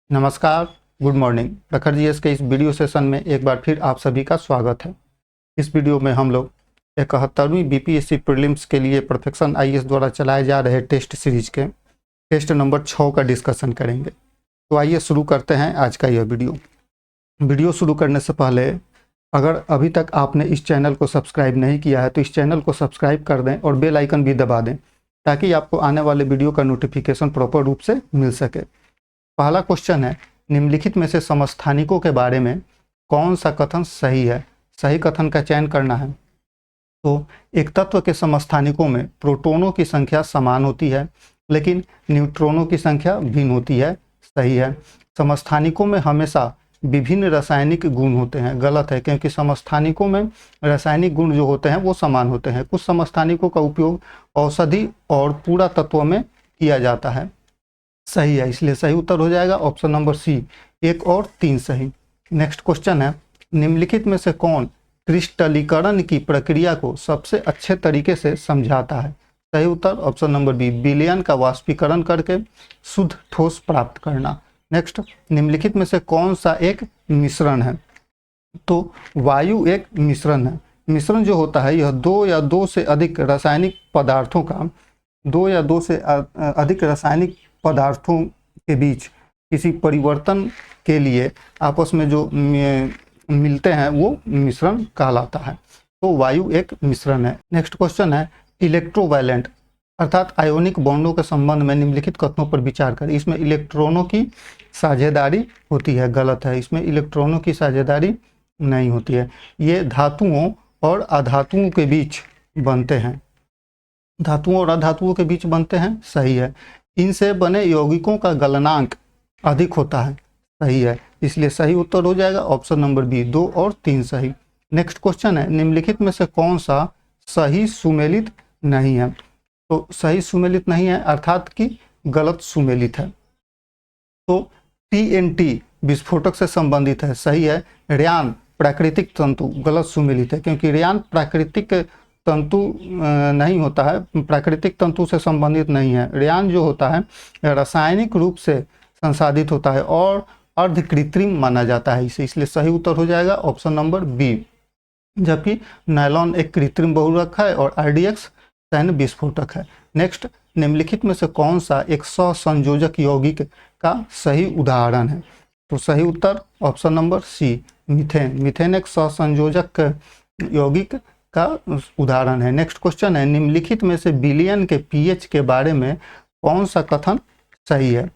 नमस्कार, good morning. प्रखर GS के इस वीडियो सेशन में एक बार फिर आप सभी का स्वागत है। इस वीडियो में हम लोग 71वीं बीपीएससी प्रीलिम्स के लिए परफेक्शन आईएएस द्वारा चलाए जा रहे टेस्ट सीरीज के टेस्ट नंबर 6 का डिस्कशन करेंगे। तो आइए शुरू करते हैं आज का यह वीडियो शुरू करने से पहले अगर अभी तक आपने इस चैनल को सब्सक्राइब नहीं किया है तो इस चैनल को सब्सक्राइब कर दें और बेल आइकन भी दबा दें ताकि आपको आने वाले वीडियो का नोटिफिकेशन प्रॉपर रूप से मिल सके। पहला क्वेश्चन है, निम्नलिखित में से समस्थानिकों के बारे में कौन सा कथन सही है? सही कथन का चयन करना है। तो एक तत्व के समस्थानिकों में प्रोटॉनों की संख्या समान होती है लेकिन न्यूट्रॉनों की संख्या भिन्न होती है। सही है। समस्थानिकों में हमेशा विभिन्न रासायनिक गुण होते हैं। गलत है, क्योंकि समस्थानिकों में रासायनिक गुण जो होते हैं वो समान होते हैं। कुछ समस्थानिकों का उपयोग औषधि और पूरा तत्व में किया जाता है। सही है, इसलिए सही उत्तर हो जाएगा ऑप्शन नंबर सी, 1 और 3 सही। नेक्स्ट क्वेश्चन है, निम्नलिखित में से कौन क्रिस्टलीकरण की प्रक्रिया को सबसे अच्छे तरीके से समझाता है? सही उत्तर ऑप्शन नंबर बी, विलयन का वाष्पीकरण करके शुद्ध ठोस प्राप्त करना। नेक्स्ट, निम्नलिखित में से कौन सा एक मिश्रण है? तो वायु एक मिश्रण है। मिश्रण जो होता है यह दो या दो से अधिक रासायनिक पदार्थों के बीच किसी परिवर्तन के लिए आपस में जो मिलते हैं वो मिश्रण कहलाता है। तो वायु एक मिश्रण है। नेक्स्ट क्वेश्चन है, इलेक्ट्रोवैलेंट अर्थात आयोनिक बॉन्डों के संबंध में निम्नलिखित कथनों पर विचार करें। इसमें इलेक्ट्रॉनों की साझेदारी होती है। गलत है, इसमें इलेक्ट्रॉनों की साझेदारी नहीं होती है। ये धातुओं और अधातुओं के बीच बनते हैं। धातुओं और अधातुओं के बीच बनते हैं। सही है। इनसे बने यौगिकों का गलनांक अधिक होता है। सही है, इसलिए सही उत्तर हो जाएगा ऑप्शन नंबर बी, 2 और 3 सही। नेक्स्ट क्वेश्चन है, निम्नलिखित में से कौन सा सही सुमेलित नहीं है? तो सही सुमेलित नहीं है अर्थात कि गलत सुमेलित है। तो TNT विस्फोटक से संबंधित है। सही है। रेयान प्राकृतिक तंतु गलत सुमेलित है, क्योंकि रेयान प्राकृतिक तंतु नहीं होता है, प्राकृतिक तंतु से संबंधित नहीं है। रेयान जो होता है रासायनिक रूप से संसाधित होता है और अर्ध कृत्रिम माना जाता है इसे, इसलिए सही उत्तर हो जाएगा ऑप्शन नंबर बी। जबकि नायलॉन एक कृत्रिम बहुलक है और RDX सैन्य विस्फोटक है। नेक्स्ट, निम्नलिखित में से कौन सा एक सहसंयोजक यौगिक का सही उदाहरण है? तो सही उत्तर ऑप्शन नंबर सी, मीथेन। मीथेन एक सहसंयोजक यौगिक का उदाहरण है। नेक्स्ट क्वेश्चन है, निम्नलिखित में से विलयन के pH के बारे में कौन सा कथन सही है?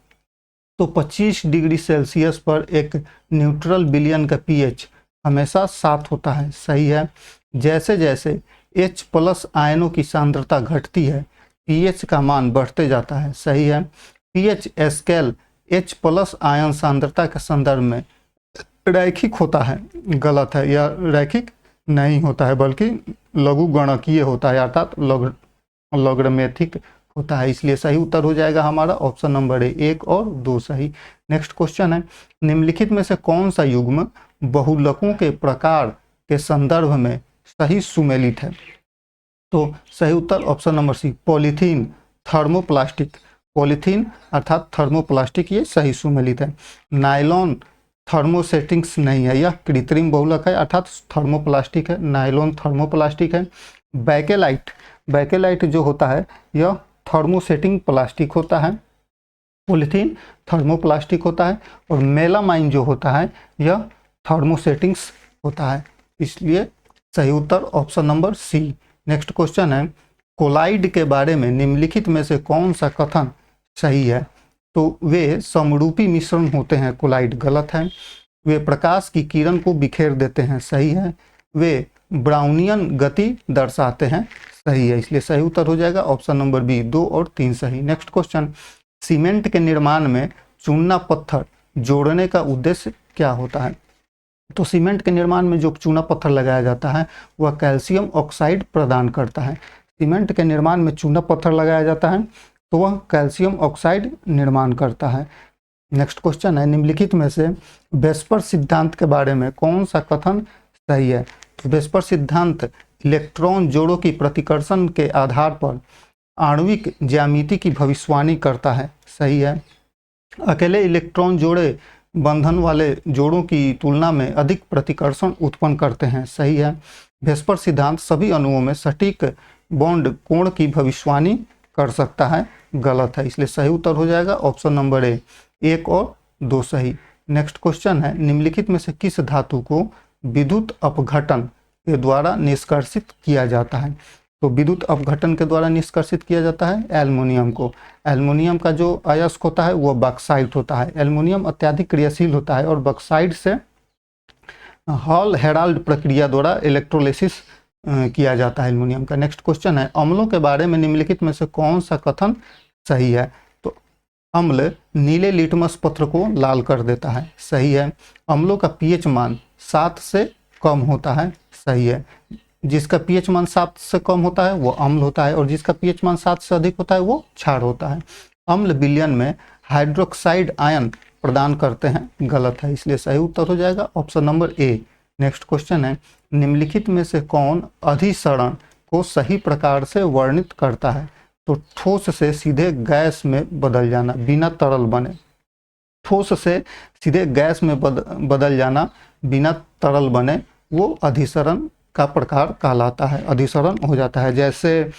तो 25 डिग्री सेल्सियस पर एक न्यूट्रल विलयन का pH हमेशा 7 होता है। सही है। जैसे जैसे H+ आयनों की सांद्रता घटती है pH का मान बढ़ते जाता है। सही है। pH स्केल H+ आयन सांद्रता के संदर्भ में रैखिक होता है। गलत है, यह रैखिक नहीं होता है बल्कि लघुगणकीय होता है अर्थात लॉगरिथमिक होता है, इसलिए सही उत्तर हो जाएगा हमारा ऑप्शन नंबर ए, 1 और 2 सही। नेक्स्ट क्वेश्चन है, निम्नलिखित में से कौन सा युग्म बहुलकों के प्रकार के संदर्भ में सही सुमेलित है? तो सही उत्तर ऑप्शन नंबर सी, पॉलीथीन थर्मोप्लास्टिक। पॉलीथीन अर्थात थर्मोप्लास्टिक ये सही सुमेलित है। नायलॉन थर्मोसेटिंग्स नहीं है, यह कृत्रिम बहुलक है अर्थात थर्मोप्लास्टिक है। नायलॉन थर्मोप्लास्टिक है। बैकेलाइट जो होता है यह थर्मोसेटिंग प्लास्टिक होता है। पॉलीथीन थर्मोप्लास्टिक होता है और मेलामाइन जो होता है यह थर्मोसेटिंग्स होता है, इसलिए सही उत्तर ऑप्शन नंबर सी। नेक्स्ट क्वेश्चन है, कोलाइड के बारे में निम्नलिखित में से कौन सा कथन सही है? तो वे समरूपी मिश्रण होते हैं। कोलाइड गलत है। वे प्रकाश की किरण को बिखेर देते हैं। सही है। वे ब्राउनियन गति दर्शाते हैं। सही है, इसलिए सही उत्तर हो जाएगा ऑप्शन नंबर बी, 2 और 3 सही। नेक्स्ट क्वेश्चन, सीमेंट के निर्माण में चूना पत्थर जोड़ने का उद्देश्य क्या होता है? तो सीमेंट के निर्माण में जो चूना पत्थर लगाया जाता है वह कैल्शियम ऑक्साइड प्रदान करता है। सीमेंट के निर्माण में चूना पत्थर लगाया जाता है तो वह कैल्शियम ऑक्साइड निर्माण करता है। नेक्स्ट क्वेश्चन है, निम्नलिखित में से वेस्पर सिद्धांत के बारे में कौन सा कथन सही है? तो वेस्पर सिद्धांत इलेक्ट्रॉन जोड़ों की प्रतिकर्षण के आधार पर आणविक ज्यामिति की भविष्यवाणी करता है। सही है। अकेले इलेक्ट्रॉन जोड़े बंधन वाले जोड़ों की तुलना में अधिक प्रतिकर्षण उत्पन्न करते हैं। सही है। वेस्पर सिद्धांत सभी अणुओं में सटीक बॉन्ड कोण की भविष्यवाणी कर सकता है। गलत है, इसलिए सही उत्तर हो जाएगा ऑप्शन नंबर ए, 1 और 2 सही। नेक्स्ट क्वेश्चन है, निम्नलिखित में से किस धातु को विद्युत अपघटन के द्वारा निष्कर्षित किया जाता है? तो विद्युत अपघटन के द्वारा निष्कर्षित किया जाता है एल्युमिनियम को। एल्युमिनियम का जो अयस्क होता है वो बॉक्साइट होता है। एल्युमिनियम अत्यधिक क्रियाशील होता है और बॉक्साइट से हॉल हेराल्ड प्रक्रिया द्वारा इलेक्ट्रोलिसिस किया जाता है एल्युमिनियम का। नेक्स्ट क्वेश्चन है, अम्लों के बारे में निम्नलिखित में से कौन सा कथन सही है? तो अम्ल नीले लिटमस पत्र को लाल कर देता है। सही है। अम्लों का पीएच मान 7 से कम होता है। सही है। जिसका पीएच मान 7 से कम होता है वो अम्ल होता है और जिसका पीएच मान 7 से अधिक होता है वो क्षार होता है। अम्ल विलयन में हाइड्रोक्साइड आयन प्रदान करते हैं। गलत है, इसलिए सही उत्तर हो जाएगा option number A. Next question है, निम्नलिखित में से कौन अधिसरण को सही प्रकार से वर्णित करता है? तो ठोस से सीधे गैस में बदल जाना बिना तरल बने। ठोस से सीधे गैस में बदल जाना बिना तरल बने वो अधिसरण का प्रकार कहलाता है, अधिसरण हो जाता है। जैसे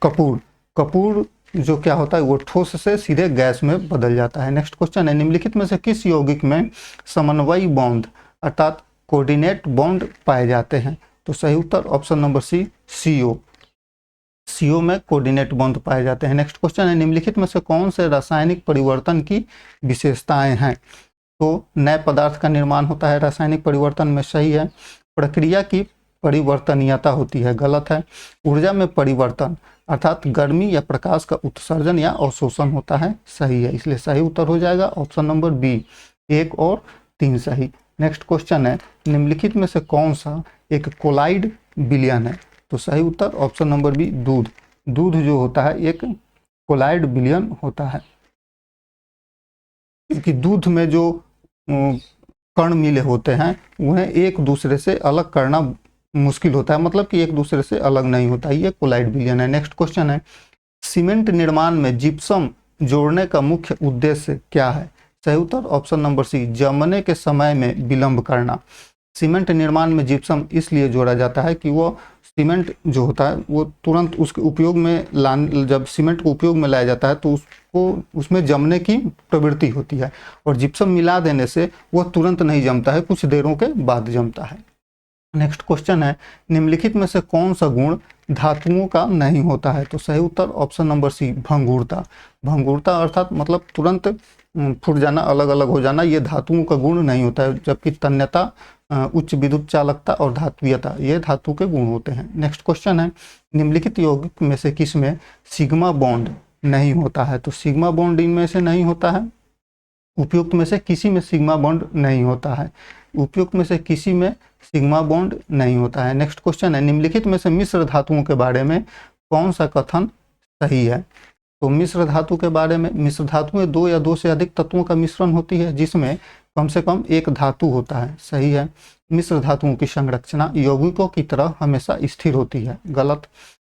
कपूर जो क्या होता है वो ठोस से सीधे गैस में बदल जाता है। नेक्स्ट क्वेश्चन है, निम्नलिखित में से किस यौगिक में समन्वयी बॉन्ड अर्थात कोऑर्डिनेट बॉन्ड पाए जाते हैं? तो सही उत्तर ऑप्शन नंबर सी, CO में कोऑर्डिनेट बॉन्ड पाए जाते हैं। नेक्स्ट क्वेश्चन है, निम्नलिखित में से कौन से रासायनिक परिवर्तन की विशेषताएं हैं? तो नए पदार्थ का निर्माण होता है रासायनिक परिवर्तन में। सही है। प्रक्रिया की परिवर्तनीयता होती है। गलत है। ऊर्जा में परिवर्तन अर्थात गर्मी या प्रकाश का उत्सर्जन या अवशोषण होता है। सही है, इसलिए सही उत्तर हो जाएगा ऑप्शन नंबर बी, 1 और 3 सही। नेक्स्ट क्वेश्चन है, निम्नलिखित में से कौन सा एक कोलाइड विलयन है? तो सही उत्तर ऑप्शन नंबर बी, दूध जो होता है एक कोलाइड विलयन होता है, क्योंकि दूध में जो कण मिले होते हैं उन्हें एक दूसरे से अलग करना मुश्किल होता है, मतलब कि एक दूसरे से अलग नहीं होता, ये कोलाइड विलयन है। नेक्स्ट क्वेश्चन है, सीमेंट निर्माण में जिप्सम जोड़ने का मुख्य उद्देश्य क्या है? सही उत्तर ऑप्शन नंबर सी, जमने के समय में विलंब करना। सीमेंट निर्माण में जिप्सम इसलिए जोड़ा जाता है कि वो सीमेंट जो होता है वो तुरंत उसके उपयोग में जब सीमेंट को उपयोग में लाया जाता है तो उसको उसमें जमने की प्रवृत्ति होती है और जिप्सम मिला देने से वो तुरंत नहीं जमता है, कुछ देरों के बाद जमता है। नेक्स्ट क्वेश्चन है, निम्नलिखित में से कौन सा गुण धातुओं का नहीं होता है? तो सही उत्तर ऑप्शन नंबर सी, भंगुरता। भंगुरता अर्थात मतलब तुरंत फूट जाना, अलग अलग हो जाना, ये धातुओं का गुण नहीं होता है, जबकि तन्यता, उच्च विद्युत चालकता और धात्वियता ये धातु के गुण होते हैं। नेक्स्ट क्वेश्चन है, निम्नलिखित यौगिक में से किस में सिग्मा बॉन्ड नहीं होता है? तो सिग्मा बॉन्ड इनमें से नहीं होता है, उपयुक्त में से किसी में सिग्मा बॉन्ड नहीं होता है, उपयुक्त में से किसी में सिग्मा बॉन्ड नहीं होता है। नेक्स्ट क्वेश्चन है, निम्नलिखित में से मिश्र धातुओं के बारे में कौन सा कथन सही है? तो मिश्र धातु के बारे में, मिश्र धातुएं 2 या 2 से अधिक तत्वों का मिश्रण होती है जिसमें कम से कम एक धातु होता है। सही है। मिश्र धातुओं की संरचना यौगिकों की तरह हमेशा स्थिर होती है। गलत।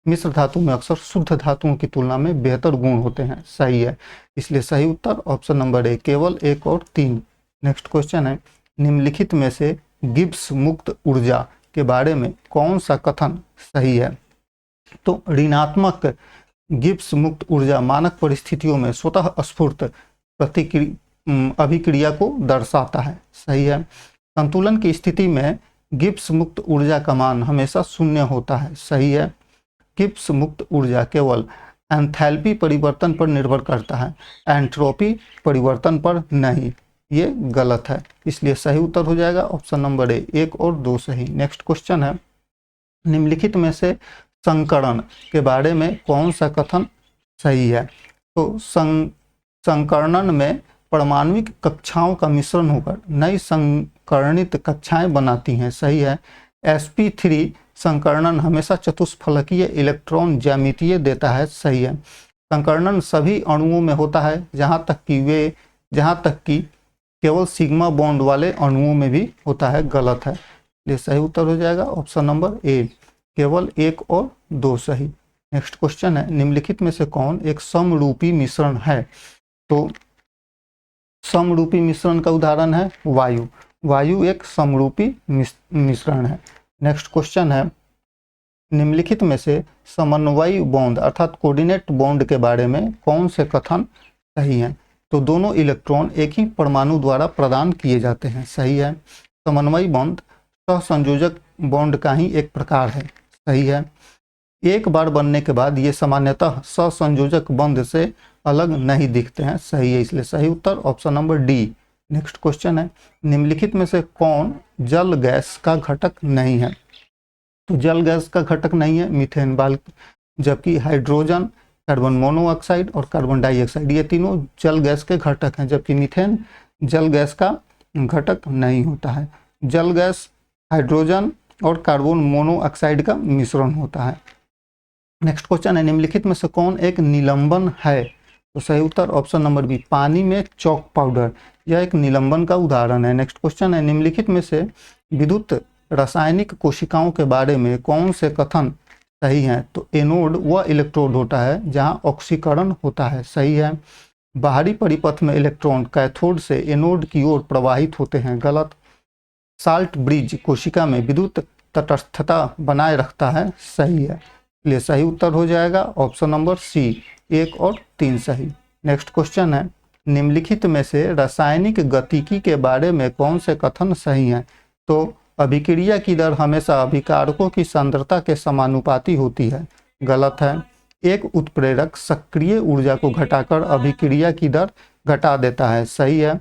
मिश्र धातु में अक्सर शुद्ध धातुओं की तुलना में बेहतर गुण होते हैं। सही है, इसलिए सही उत्तर ऑप्शन नंबर ए, केवल 1 और 3। नेक्स्ट क्वेश्चन है, निम्नलिखित में से गिब्स मुक्त ऊर्जा के बारे में कौन सा कथन सही है? तो ऋणात्मक गिब्स मुक्त ऊर्जा मानक परिस्थितियों में स्वतः स्फूर्त अभिक्रिया को दर्शाता है। सही है। संतुलन की स्थिति में गिब्स मुक्त ऊर्जा का मान हमेशा 0 होता है। सही है। गिब्स मुक्त ऊर्जा केवल एंथैल्पी परिवर्तन पर निर्भर करता है, एंट्रोपी परिवर्तन पर नहीं, ये गलत है, इसलिए सही उत्तर हो जाएगा ऑप्शन नंबर ए, 1 और 2 सही। नेक्स्ट क्वेश्चन है, निम्नलिखित में से संकरण के बारे में कौन सा कथन सही है? तो संकरणन में परमाणुविक कक्षाओं का मिश्रण होकर नई संकरणित कक्षाएं बनाती हैं। सही है। sp3 संकरणन हमेशा चतुष्फलकीय इलेक्ट्रॉन ज्यामितीय देता है। सही है। संकरणन सभी अणुओं में होता है जहां तक कि केवल सिग्मा बॉन्ड वाले अणुओं में भी होता है। गलत है, ये सही उत्तर हो जाएगा ऑप्शन नंबर ए, केवल 1 और 2 सही। नेक्स्ट क्वेश्चन है, निम्नलिखित में से कौन एक समरूपी मिश्रण है? तो समरूपी मिश्रण का उदाहरण है वायु। वायु एक समरूपी मिश्रण है। नेक्स्ट क्वेश्चन है, निम्नलिखित में से समन्वयी बॉन्ड अर्थात कोऑर्डिनेट बॉन्ड के बारे में कौन से कथन सही हैं? तो दोनों इलेक्ट्रॉन एक ही परमाणु द्वारा प्रदान किए जाते हैं, सही है। समन्वयी बॉन्ड सहसंयोजक बॉन्ड का ही एक प्रकार है, सही है। एक बार बनने के बाद ये सामान्यतः सहसंयोजक बॉन्ड से अलग नहीं दिखते हैं, सही है, इसलिए सही उत्तर option number D. Next question है, निम्नलिखित में से कौन जल गैस का घटक नहीं है? तो जल गैस का घटक नहीं है मीथेन बाल, जबकि हाइड्रोजन, कार्बन मोनोऑक्साइड और कार्बन डाइऑक्साइड ये तीनों जल गैस के घटक हैं, जबकि मीथेन जल गैस का घटक नहीं होता है। जल गैस हाइड्रोजन और कार्बन मोनोऑक्साइड का मिश्रण होता है। नेक्स्ट क्वेश्चन है, निम्नलिखित में से कौन एक निलंबन है? तो सही उत्तर ऑप्शन नंबर बी, पानी में चॉक पाउडर, यह एक निलंबन का उदाहरण है। नेक्स्ट क्वेश्चन है, निम्नलिखित में से विद्युत रासायनिक कोशिकाओं के बारे में कौन से कथन सही हैं? तो एनोड वह इलेक्ट्रोड होता है जहां ऑक्सीकरण होता है, सही है। बाहरी परिपथ में इलेक्ट्रॉन कैथोड से एनोड की ओर प्रवाहित होते हैं, गलत। साल्ट ब्रिज कोशिका में विद्युत तटस्थता बनाए रखता है, सही है, इसलिए सही उत्तर हो जाएगा ऑप्शन नंबर सी, 1 और 3 सही। नेक्स्ट क्वेश्चन है, निम्नलिखित में से रासायनिक गतिकी के बारे में कौन से कथन सही हैं? तो अभिक्रिया की दर हमेशा अभिकारकों की सांद्रता के समानुपाती होती है, गलत है। एक उत्प्रेरक सक्रिय ऊर्जा को घटाकर अभिक्रिया की दर घटा देता है, सही है।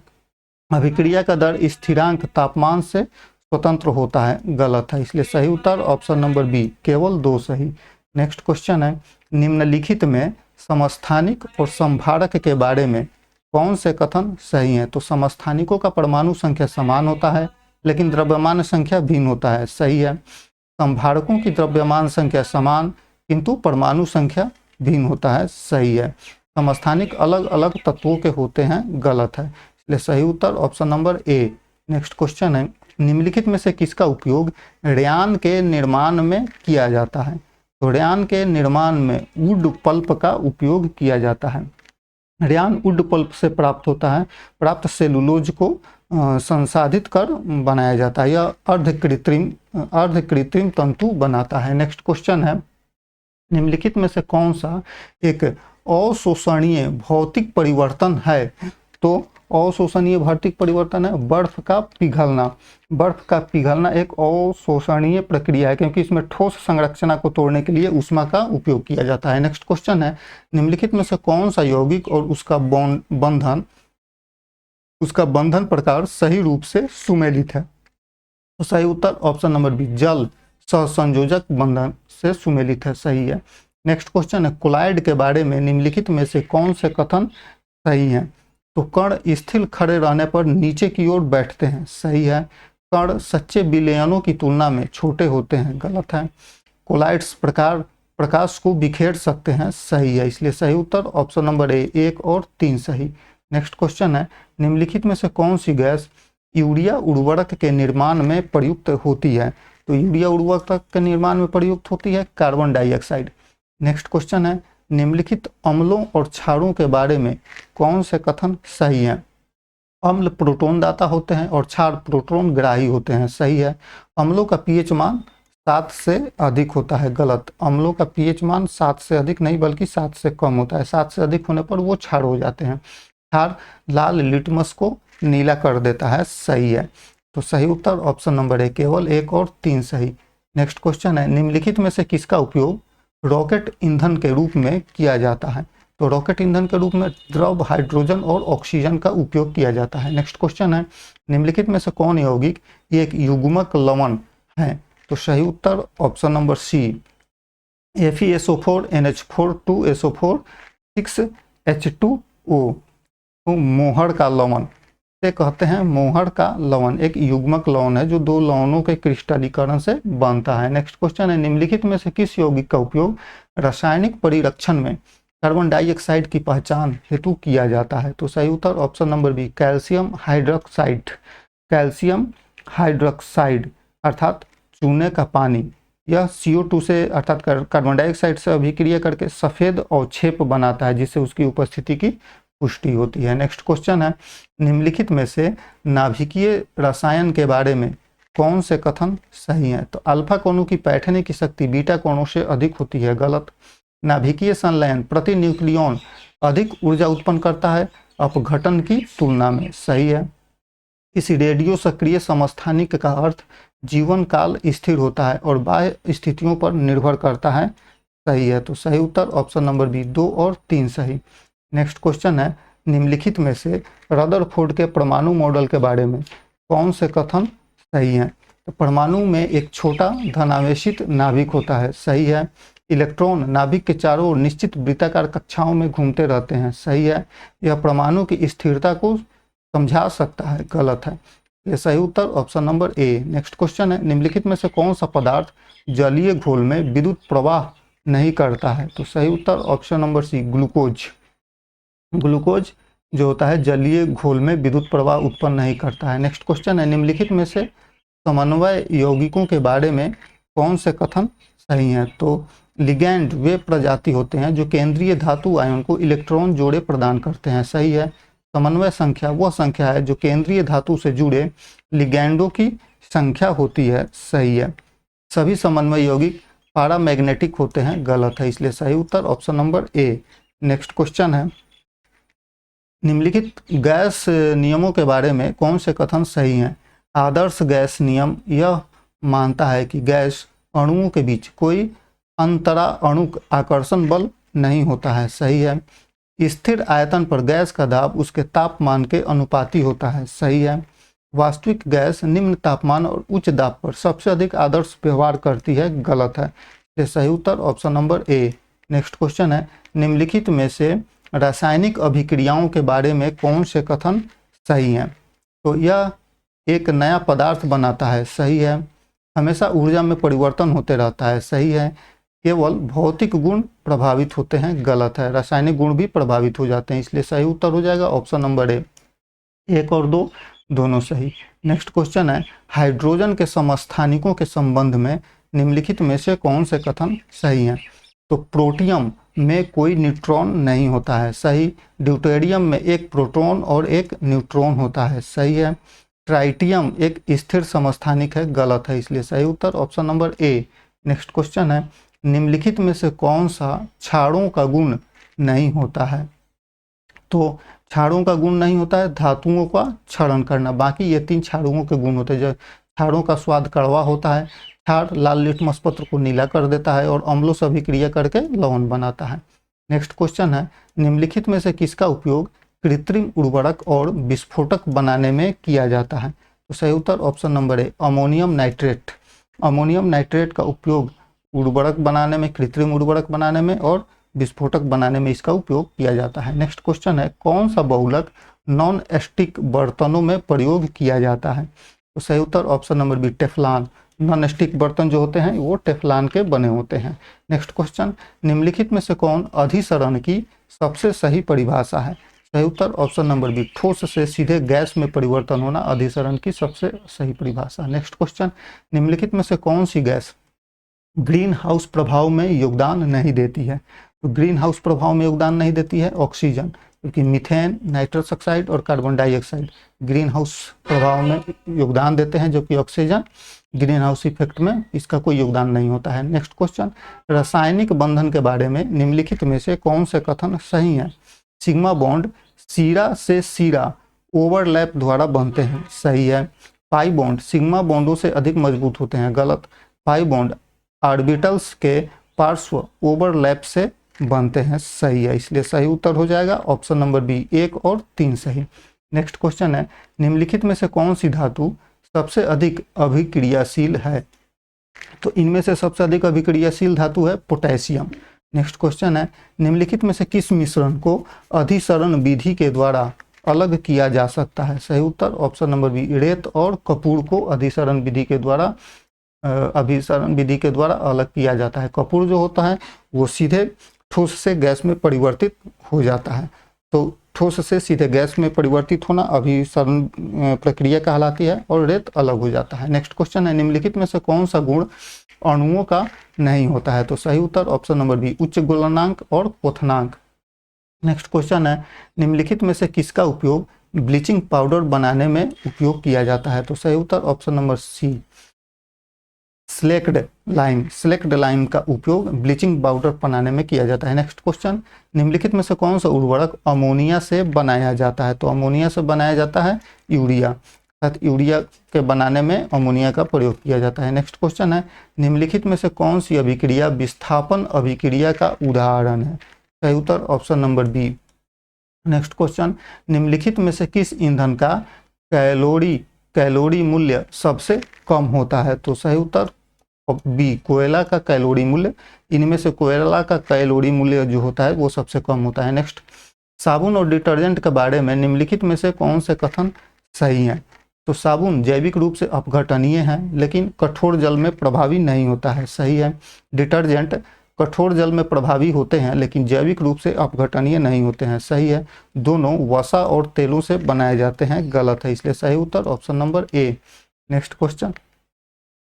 अभिक्रिया का दर स्थिरांक तापमान से स्वतंत्र होता है, गलत है, इसलिए सही उत्तर ऑप्शन नंबर बी, केवल 2 सही। नेक्स्ट क्वेश्चन है, निम्नलिखित में समस्थानिक और संभारक के बारे में कौन से कथन सही हैं? तो समस्थानिकों का परमाणु संख्या समान होता है लेकिन द्रव्यमान संख्या भिन्न होता है, सही है। संभारकों की द्रव्यमान संख्या समान किंतु परमाणु संख्या भिन्न होता है, सही है। समस्थानिक अलग अलग तत्वों के होते हैं, गलत है, इसलिए सही उत्तर option number A. Next question है, निम्नलिखित में से किसका उपयोग रेयान के निर्माण में किया जाता है? तो रेयान के निर्माण में वुड पल्प का उपयोग किया जाता है। रेयान वुड पल्प से प्राप्त होता है, प्राप्त सेलुलोज को संसाधित कर बनाया जाता है, यह अर्धकृत्रिम तंतु बनाता है। नेक्स्ट क्वेश्चन है, निम्नलिखित में से कौन सा एक अशोषणीय भौतिक परिवर्तन है? तो अशोषणीय भौतिक परिवर्तन है बर्फ का पिघलना। बर्फ का पिघलना एक अशोषणीय प्रक्रिया है क्योंकि इसमें ठोस संरचना को तोड़ने के लिए ऊष्मा का उपयोग किया जाता है। नेक्स्ट क्वेश्चन है, निम्नलिखित में से कौन सा यौगिक और उसका बंधन प्रकार सही रूप से सुमेलित है? तो सही उत्तर ऑप्शन नंबर बी, जल सहसंयोजक बंधन से सुमेलित है, सही है। नेक्स्ट क्वेश्चन है, कोलाइड के बारे में निम्नलिखित में से कौन से कथन सही हैं? तो कण स्थिर खड़े रहने पर नीचे की ओर बैठते हैं, सही है। कण सच्चे विलयनों की तुलना में छोटे होते हैं, गलत है। कोलाइड्स प्रकाश को बिखेर सकते हैं, सही है, इसलिए सही उत्तर ऑप्शन नंबर ए, 1 और 3 सही। नेक्स्ट क्वेश्चन है, निम्नलिखित में से कौन सी गैस यूरिया उर्वरक के निर्माण में प्रयुक्त होती है? तो यूरिया उर्वरक के निर्माण में प्रयुक्त होती है कार्बन डाइऑक्साइड। नेक्स्ट क्वेश्चन है, निम्नलिखित अम्लों और क्षारों के बारे में कौन से कथन सही हैं? अम्ल प्रोटॉन दाता होते हैं और क्षार प्रोटॉन ग्राही होते हैं, सही है। अम्लों का पीएच मान 7 से अधिक होता है, गलत। अम्लों का पीएच मान 7 से अधिक नहीं बल्कि 7 से कम होता है, 7 से अधिक होने पर वो क्षार हो जाते हैं। क्षार लाल लिटमस को नीला कर देता है, सही है। तो सही उत्तर ऑप्शन नंबर ए, केवल 1 और 3 सही। नेक्स्ट क्वेश्चन है, निम्नलिखित में से किसका उपयोग रॉकेट ईंधन के रूप में किया जाता है? तो रॉकेट ईंधन के रूप में द्रव हाइड्रोजन और ऑक्सीजन का उपयोग किया जाता है। नेक्स्ट क्वेश्चन है, निम्नलिखित में से कौन यौगिक एक युग्मक लवण है? तो सही उत्तर ऑप्शन नंबर सी, FeSO4 NH4 2SO4 6H2O। तो मोहर का लवण से कहते हैं, मोहर का लवण एक युग्मक लवण है जो 2 लवणों के क्रिस्टलीकरण से बनता है। नेक्स्ट क्वेश्चन है, निम्नलिखित में से किस यौगिक का उपयोग रासायनिक परिरक्षण में कार्बन डाइऑक्साइड की पहचान हेतु किया जाता है? तो सही उत्तर option number B, calcium hydroxide. Calcium hydroxide अर्थात चूने का पानी, यह CO2 से अर्थात कार्बन डाइऑक्साइड से अभिक्रिया करके सफ़ेद अवक्षेप बनाता है जिससे उसकी उपस्थिति की पुष्टि होती है। नेक्स्ट क्वेश्चन है, निम्नलिखित में से नाभिकीय रसायन के बारे में कौन से कथन सही हैं? तो अल्फा कणु की पैठने की शक्ति बीटा कणों से अधिक होती है, गलत। नाभिकीय संलयन प्रति न्यूक्लियन अधिक ऊर्जा उत्पन्न करता है अपघटन की तुलना में, सही है। इस रेडियो सक्रिय समस्थानिक का अर्थ जीवन काल स्थिर होता है और बाह्य स्थितियों पर निर्भर करता है, सही है। तो सही उत्तर ऑप्शन नंबर बी 2 और 3 सही। नेक्स्ट क्वेश्चन है, निम्नलिखित में से रदरफोर्ड के परमाणु मॉडल के बारे में कौन से कथन सही है? तो परमाणु में एक छोटा धनावेशित नाभिक होता है, सही है। इलेक्ट्रॉन नाभिक के चारों ओर निश्चित वृत्ताकार कक्षाओं में घूमते रहते हैं, सही है। यह परमाणु की स्थिरता को समझा सकता है, गलत है। ये सही उत्तर option number A. Next question है, निम्नलिखित में से कौन सा पदार्थ जलीय घोल में विद्युत प्रवाह नहीं करता है? तो सही उत्तर ऑप्शन नंबर सी ग्लूकोज। ग्लूकोज जो होता है जलीय घोल में विद्युत प्रवाह उत्पन्न नहीं करता है। नेक्स्ट क्वेश्चन है, निम्नलिखित में से समन्वय यौगिकों के बारे में कौन से कथन सही हैं? तो लिगैंड वे प्रजाति होते हैं जो केंद्रीय धातु आयन को इलेक्ट्रॉन जोड़े प्रदान करते हैं, सही है। समन्वय संख्या वह संख्या है जो केंद्रीय धातु से जुड़े लिगैंडों की संख्या होती है, सही है। सभी समन्वय यौगिक पैरामैग्नेटिक होते हैं, गलत है, इसलिए सही उत्तर option number A. Next question है, निम्नलिखित गैस नियमों के बारे में कौन से कथन सही हैं? आदर्श गैस नियम यह मानता है कि गैस अणुओं के बीच कोई अंतरा अणुक आकर्षण बल नहीं होता है, सही है। स्थिर आयतन पर गैस का दाब उसके तापमान के अनुपाती होता है, सही है। वास्तविक गैस निम्न तापमान और उच्च दाब पर सबसे अधिक आदर्श व्यवहार करती है, गलत है। ये सही उत्तर option number A. Next question है, निम्नलिखित में से रासायनिक अभिक्रियाओं के बारे में कौन से कथन सही हैं? तो यह एक नया पदार्थ बनाता है, सही है। हमेशा ऊर्जा में परिवर्तन होते रहता है, सही है। केवल भौतिक गुण प्रभावित होते हैं, गलत है। रासायनिक गुण भी प्रभावित हो जाते हैं, इसलिए सही उत्तर हो जाएगा ऑप्शन नंबर ए। 1 और 2 दोनों सही। नेक्स्ट क्वेश्चन है, हाइड्रोजन के समस्थानिकों के संबंध में निम्नलिखित में से कौन से कथन सही हैं? तो प्रोटियम में कोई न्यूट्रॉन नहीं होता है, सही। ड्यूटेरियम में एक प्रोटॉन और एक न्यूट्रॉन होता है, सही है। ट्राइटियम एक स्थिर समस्थानिक है, गलत है, इसलिए सही उत्तर option number A. Next question है, निम्नलिखित में से कौन सा क्षारों का गुण नहीं होता है? तो क्षारों का गुण नहीं होता है धातुओं का क्षरण करना, बाकी ये 3 क्षारों के गुण होते हैं। जो क्षारों का स्वाद कड़वा होता है, क्षार लाल लिटमस पत्र को नीला कर देता है और अम्लों से अभिक्रिया करके लवण बनाता है। नेक्स्ट क्वेश्चन है, निम्नलिखित में से किसका उपयोग कृत्रिम उर्वरक और विस्फोटक बनाने में किया जाता है? तो सही उत्तर ऑप्शन नंबर ए अमोनियम नाइट्रेट। अमोनियम नाइट्रेट का उपयोग उर्वरक बनाने में, कृत्रिम उर्वरक बनाने में और विस्फोटक बनाने में इसका उपयोग किया जाता है। नेक्स्ट क्वेश्चन है, कौन सा बहुलक नॉन स्टिक बर्तनों में प्रयोग किया जाता है? तो सही उत्तर option number B Teflon. Non stick बर्तन जो होते हैं वो टेफ्लॉन के बने होते हैं। नेक्स्ट क्वेश्चन, निम्नलिखित में से कौन अधिसरण की सबसे सही परिभाषा है? सही उत्तर ऑप्शन नंबर बी ठोस से सीधे गैस में परिवर्तन होना अधिसरण की सबसे सही परिभाषा। नेक्स्ट क्वेश्चन, निम्नलिखित में से कौन सी गैस ग्रीन हाउस प्रभाव में योगदान नहीं देती है? तो ग्रीन हाउस प्रभाव में योगदान नहीं देती है ऑक्सीजन, क्योंकि मीथेन, नाइट्रस ऑक्साइड और कार्बन डाइऑक्साइड ग्रीन हाउस प्रभाव में योगदान देते हैं, जबकि ऑक्सीजन ग्रीन हाउस इफेक्ट में इसका कोई योगदान नहीं होता है। नेक्स्ट क्वेश्चन, रासायनिक बंधन के बारे में निम्नलिखित में से कौन से कथन सही हैं? सिग्मा बॉन्ड सीरा से सीरा ओवरलैप द्वारा बनते हैं, सही है। पाई बॉन्ड सिग्मा बॉन्डों से अधिक मजबूत होते हैं, गलत। पाई बॉन्ड ऑर्बिटल्स के पार्श्व ओवरलैप से बनते हैं, सही है, इसलिए सही उत्तर हो जाएगा ऑप्शन नंबर बी 1 और 3 सही। नेक्स्ट क्वेश्चन है, निम्नलिखित में से कौन सी धातु सबसे अधिक अभिक्रियाशील है? तो इनमें से सबसे अधिक अभिक्रियाशील धातु है पोटेशियम। नेक्स्ट क्वेश्चन है, निम्नलिखित में से किस मिश्रण को अधिसरण विधि के द्वारा अलग किया जा सकता है? सही उत्तर ऑप्शन नंबर बी रेत और कपूर को अधिसरण विधि के द्वारा अलग किया जाता है। कपूर जो होता है वो सीधे ठोस से गैस में परिवर्तित हो जाता है, तो ठोस से सीधे गैस में परिवर्तित होना अभिसरण प्रक्रिया कहलाती है और रेत अलग हो जाता है। नेक्स्ट क्वेश्चन है, निम्नलिखित में से कौन सा गुण अणुओं का नहीं होता है? तो सही उत्तर ऑप्शन नंबर बी उच्च गलनांक और क्वथनांक। नेक्स्ट क्वेश्चन है, निम्नलिखित में से किसका उपयोग ब्लीचिंग पाउडर बनाने में उपयोग किया जाता है? तो सही उत्तर ऑप्शन नंबर सी, स्लेक्ड लाइम का उपयोग ब्लीचिंग पाउडर बनाने में किया जाता है। नेक्स्ट क्वेश्चन, निम्नलिखित में से कौन सा उर्वरक अमोनिया से बनाया जाता है? तो अमोनिया से बनाया जाता है यूरिया, अर्थात यूरिया के बनाने में अमोनिया का प्रयोग किया जाता है। नेक्स्ट क्वेश्चन है, निम्नलिखित में से कौन सी अभिक्रिया विस्थापन अभिक्रिया का उदाहरण है? सही उत्तर option number B. Next question, निम्नलिखित में से किस ईंधन का कैलोरी मूल्य सबसे कम होता है? तो सही उत्तर बी, कोयला का कैलोरी मूल्य। इनमें से कोयला का कैलोरी मूल्य जो होता है वो सबसे कम होता है। नेक्स्ट, साबुन और डिटर्जेंट के बारे में निम्नलिखित में से कौन से कथन सही हैं? तो साबुन जैविक रूप से अपघटनीय है लेकिन कठोर जल में प्रभावी नहीं होता है, सही है। डिटर्जेंट कठोर जल में प्रभावी होते हैं लेकिन जैविक रूप से अपघटनीय नहीं होते हैं, सही है। दोनों वसा और तेलों से बनाए जाते हैं, गलत है, इसलिए सही उत्तर option number A. Next question,